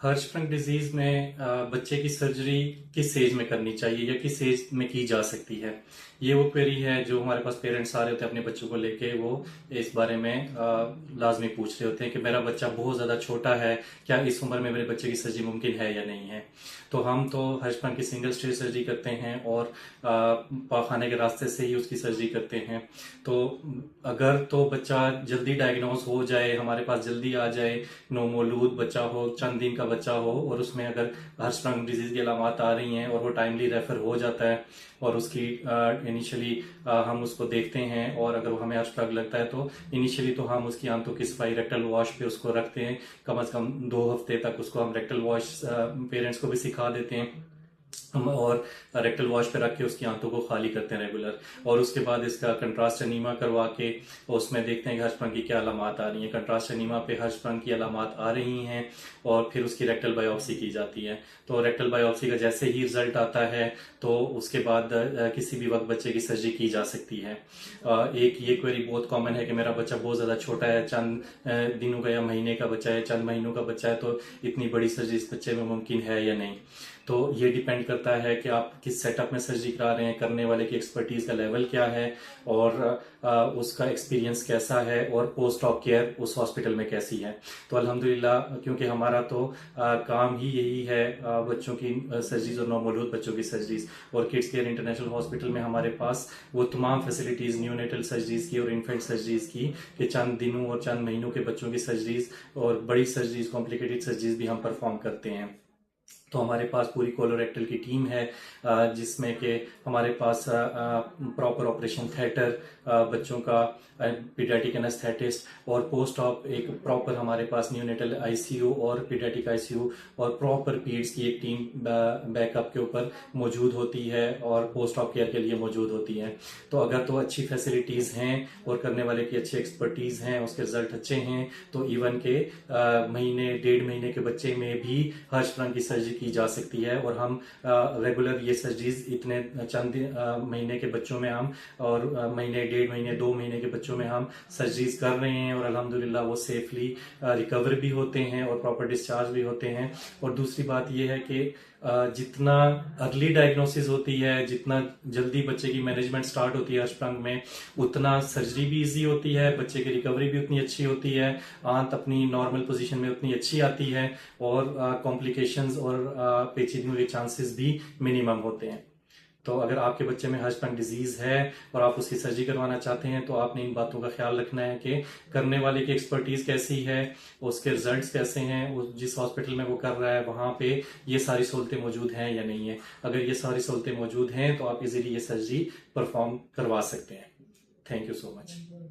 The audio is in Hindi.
हर्शफंक डिजीज में बच्चे की सर्जरी किस एज में करनी चाहिए या किस एज में की जा सकती है। ये वो क्वेरी है जो हमारे पास पेरेंट्स आ रहे होते हैं अपने बच्चों को लेके, वो इस बारे में लाजमी पूछ रहे होते हैं कि मेरा बच्चा बहुत ज़्यादा छोटा है, क्या इस उम्र में मेरे बच्चे की सर्जरी मुमकिन है या नहीं है। तो हम तो हर्शफंक की सिंगल स्टेज सर्जरी करते हैं और पाखाने के रास्ते से ही उसकी सर्जरी करते हैं। तो अगर तो बच्चा जल्दी डायग्नोज हो जाए, हमारे पास जल्दी आ जाए, नोमोलूद बच्चा हो, चंद दिन का बच्चा हो और उसमें अगर हर्शफंक डिजीज की अलामत आ रही हैं और वो टाइमली रेफर हो जाता है और उसकी इनिशियली हम उसको देखते हैं और अगर हमें हर्शफंक लगता है तो इनिशियली तो हम उसकी आंतों की सफाई रेक्टल वॉश पे उसको रखते हैं। कम से कम 2 हफ्ते तक उसको हम रेक्टल वॉश पेरेंट्स को भी सिखा देते हैं हम, और रेक्टल वॉश पे रख के उसकी आंतों को खाली करते हैं रेगुलर। और उसके बाद इसका कंट्रास्ट एनीमा करवा के उसमें देखते हैं कि हर्शफंक की क्या अलामत आ रही है। कंट्रास्ट एनीमा पे हर्शफंक की अलामत आ रही हैं और फिर उसकी रेक्टल बायोप्सी की जाती है। तो रेक्टल बायोप्सी का जैसे ही रिजल्ट आता है तो उसके बाद किसी भी वक्त बच्चे की सर्जरी की जा सकती है। एक ये क्वेरी बहुत कॉमन है कि मेरा बच्चा बहुत ज्यादा छोटा है, चंद दिनों का या महीने का बच्चा है, चंद महीनों का बच्चा है, तो इतनी बड़ी सर्जरी इस बच्चे में मुमकिन है या नहीं। तो ये डिपेंड करता है कि आप किस सेटअप में सर्जरी करा रहे हैं, करने वाले की एक्सपर्टीज का लेवल क्या है और उसका एक्सपीरियंस कैसा है और पोस्ट ऑप केयर उस हॉस्पिटल में कैसी है। तो अल्हम्दुलिल्लाह, क्योंकि हमारा तो काम ही यही है बच्चों की सर्जरीज और नवमौलूद बच्चों की सर्जरीज, और किड्स केयर इंटरनेशनल हॉस्पिटल में हमारे पास वो तमाम फैसिलिटीज न्यूनेटल सर्जरीज की और इन्फेंट सर्जरीज की कि चंद दिनों और चंद महीनों के बच्चों की सर्जरीज और बड़ी सर्जरीज, कॉम्प्लिकेटेड सर्जरीज भी हम परफॉर्म करते हैं। तो हमारे पास पूरी कोलोरेक्टल की टीम है जिसमें कि हमारे पास प्रॉपर ऑपरेशन थिएटर, बच्चों का पीडियाट्रिक एनेस्थेटिस्ट और पोस्ट ऑप एक प्रॉपर हमारे पास न्यूनेटल आईसीयू और पीडियाट्रिक आईसीयू और प्रॉपर पीड्स की एक टीम बैकअप के ऊपर मौजूद होती है और पोस्ट ऑप केयर के लिए मौजूद होती है। तो अगर तो अच्छी फैसिलिटीज हैं और करने वाले की अच्छी एक्सपर्टीज हैं, उसके रिजल्ट अच्छे हैं, तो इवन के महीने 1.5 महीने के बच्चे में भी हर्शफंक की सर्जरी की जा सकती है। और हम रेगुलर ये सर्जरीज इतने चंद महीने के बच्चों में हम और महीने 1.5 महीने 2 महीने के बच्चों में हम सर्जरीज कर रहे हैं और अल्हम्दुलिल्लाह वो सेफली रिकवर भी होते हैं और प्रॉपर डिस्चार्ज भी होते हैं। और दूसरी बात ये है कि जितना अर्ली डायग्नोसिस होती है, जितना जल्दी बच्चे की मैनेजमेंट स्टार्ट होती है हर्शफंक में, उतना सर्जरी भी इजी होती है, बच्चे की रिकवरी भी उतनी अच्छी होती है, आंत अपनी नॉर्मल पोजीशन में उतनी अच्छी आती है और कॉम्प्लिकेशंस और पेचीदगी के चांसेस भी मिनिमम होते हैं। तो अगर आपके बच्चे में हर्शफंक डिजीज है और आप उसकी सर्जरी करवाना चाहते हैं तो आपने इन बातों का ख्याल रखना है कि करने वाले की एक्सपर्टीज कैसी है, उसके रिजल्ट्स कैसे हैं, जिस हॉस्पिटल में वो कर रहा है वहां पे ये सारी सहूलतें मौजूद हैं या नहीं है। अगर ये सारी सहूलतें मौजूद हैं तो आप इजीली ये सर्जरी परफॉर्म करवा सकते हैं। Thank you so much.